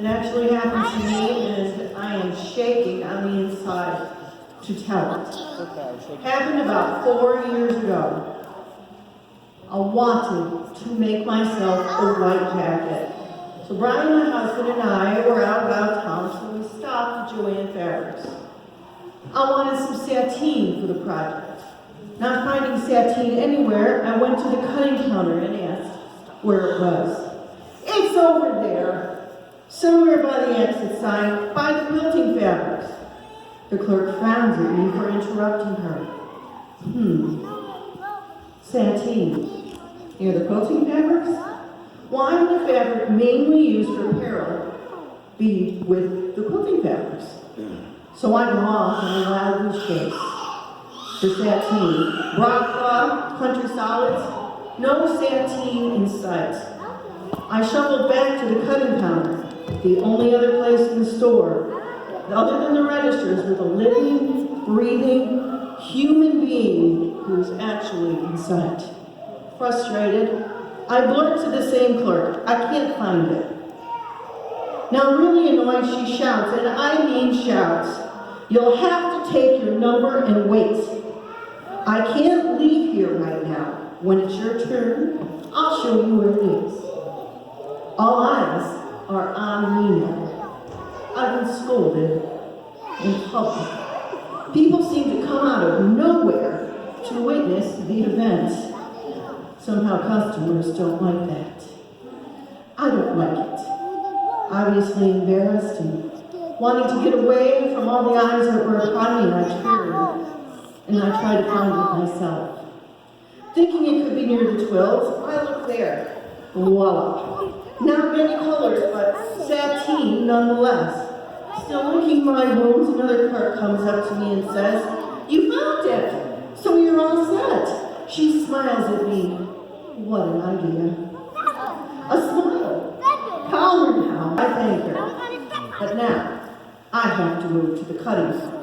It actually happened to me, and I am shaking on the inside to tell it. Happened about 4 years ago. I wanted to make myself a white jacket. So Brian, my husband, and I were out about town, so we stopped at Joanne Fabrics. I wanted some sateen for the project. Not finding sateen anywhere, I went to the cutting counter and asked where it was. It's over there, somewhere by the exit sign, by the quilting fabrics. The clerk frowned at me for interrupting her. Sateen. Near the quilting fabrics? Why would the fabric mainly used for apparel be with the quilting fabrics? So I go off in a wild goose chase. The sateen. Broadcloth, country solids, no sateen in sight. I shuffled back to the cutting counter, the only other place in the store, other than the registers, with a living, breathing, human being who is actually in sight. Frustrated, I blurt to the same clerk, I can't find it. Now really annoyed, she shouts, and I mean shouts, you'll have to take your number and wait. I can't leave here right now. When it's your turn, I'll show you where it is. All eyes are on me now. I've been scolded in public. People seem to come out of nowhere to witness the event. Somehow customers don't like that. I don't like it. Obviously embarrassed and wanting to get away from all the eyes that were upon me, I turned and I tried to find it myself. Thinking it could be near the twills, I looked there. Voila. Not many colors, but sateen nonetheless. Still licking my wounds, another clerk comes up to me and says, you found it, so you're all set. She smiles at me. What an idea. A smile. Calmer now, I thank her. But now, I have to move to the cutting room.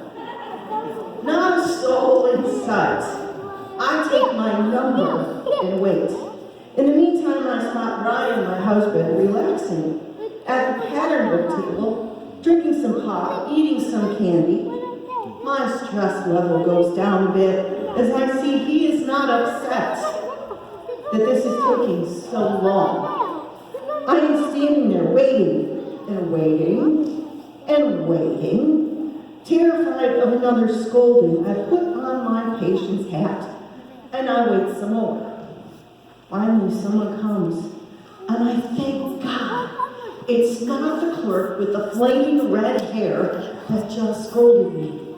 Not a soul in sight. I take my number and wait. In the meantime, I spot Ryan, my husband, relaxing at the pattern book table, drinking some pop, eating some candy. My stress level goes down a bit as I see he is not upset that this is taking so long. I am standing there waiting and waiting and waiting, terrified of another scolding. I put on my patient's hat and I wait some more. Finally, someone comes, and I thank God it's not the clerk with the flaming red hair that just scolded me.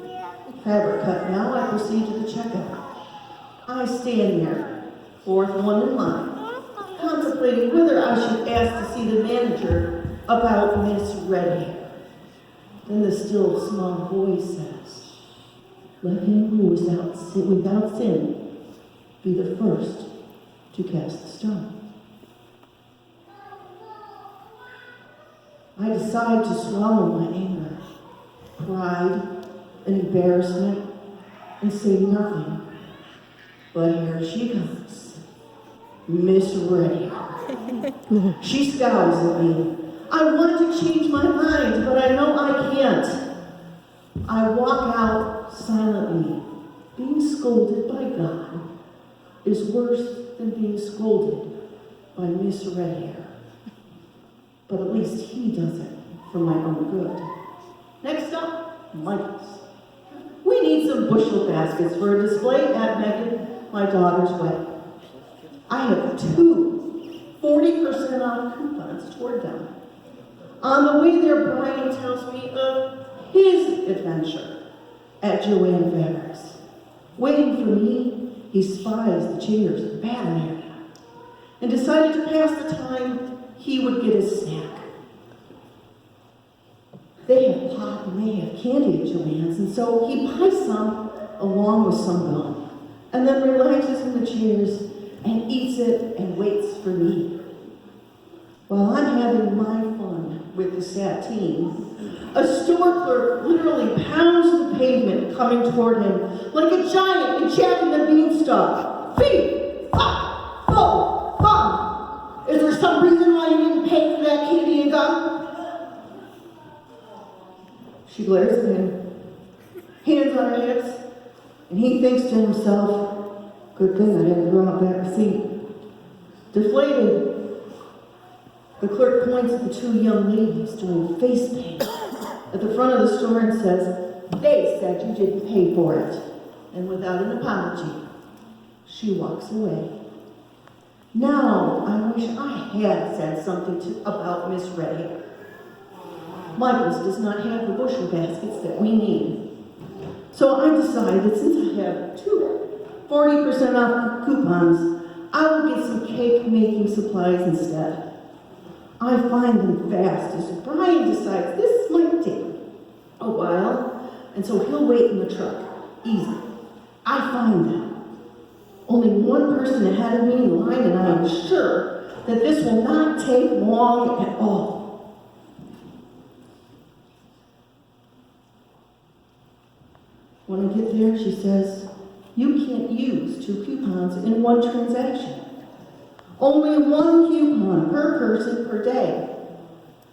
Fabric cut now, I proceed to the checkout. I stand there, fourth one in line, contemplating whether I should ask to see the manager about Miss Red Hair. Then the still small voice says, let him who is without sin be the first to cast the stone. I decide to swallow my anger, pride, and embarrassment, and say nothing. But here she comes, Miss Red. She scowls at me. I want to change my mind, but I know I can't. I walk out silently. Being scolded by God is worse than being scolded by Miss Red Hair. But at least he does it for my own good. Next up, Michael's. We need some bushel baskets for a display at Megan, my daughter's wedding. I have 2 40% off coupons toward them. On the way there, Brian tells me of his adventure at Joanne Fabrics. Waiting for me, he spies the chairs in the bathroom area and decided to pass the time he would get his snack. They have pop and they have candy at Joanne's, and so he buys some along with some gum, and then relaxes in the chairs and eats it and waits for me. While I'm having my fun with the sateen, a store clerk literally pounds the pavement coming toward him like a giant in Jack and the Beanstalk. Beep! Pop! Boom! Bum! Is there some reason why you didn't pay for that candy and gum? She glares at him, hands on her hips, and he thinks to himself, good thing I didn't throw out that receipt. Deflated, the clerk points at the two young ladies doing face paint at the front of the store and says, they said you didn't pay for it. And without an apology, she walks away. Now, I wish I had said something about Miss Ray. Michael's does not have the bushel baskets that we need. So I decided, since I have two 40% off coupons, I will get some cake-making supplies instead. I find them fast as Brian decides this might take a while, and so he'll wait in the truck. Easy. I find them. Only one person ahead of me in the line, and I am sure that this will not take long at all. When I get there, she says, you can't use 2 coupons in one transaction. Only 1 coupon per person per day.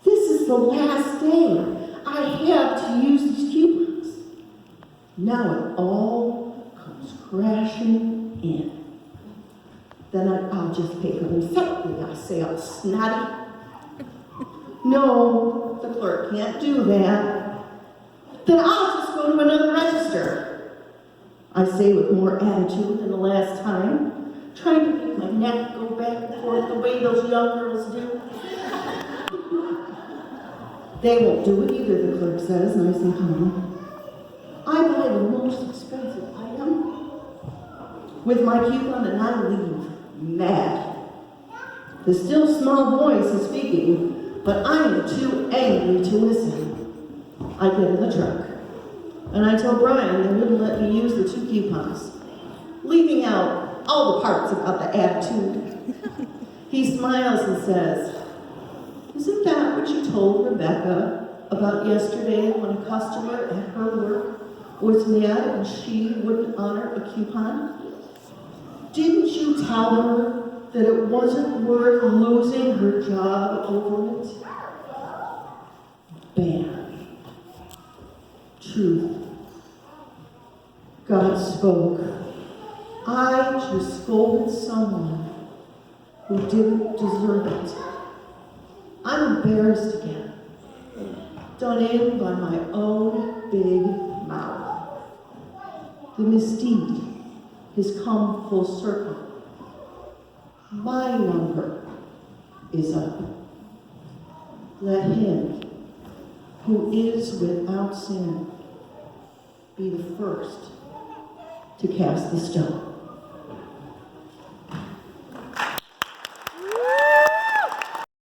This is the last day I have to use these coupons. Now it all comes crashing in. Then I'll just pay for them separately, I say, all snotty. No, the clerk can't do that. Then I'll just go to another register, I say with more attitude than the last time, trying to make my neck go back and forth the way those young girls do. They won't do it either, the clerk says, nice and calm. I buy the most expensive item with my coupon and I leave mad. The still small voice is speaking, but I am too angry to listen. I get in the truck, and I tell Brian they wouldn't let me use the 2 coupons, leaving out all the parts about the attitude. He smiles and says, isn't that what you told Rebecca about yesterday when a customer at her work was mad and she wouldn't honor a coupon? Didn't you tell her that it wasn't worth losing her job over it? Bam. Truth. God spoke. I just scolded someone who didn't deserve it. I'm embarrassed again. Done in by my own big mouth. The misdeed has come full circle. My number is up. Let him who is without sin be the first to cast the stone.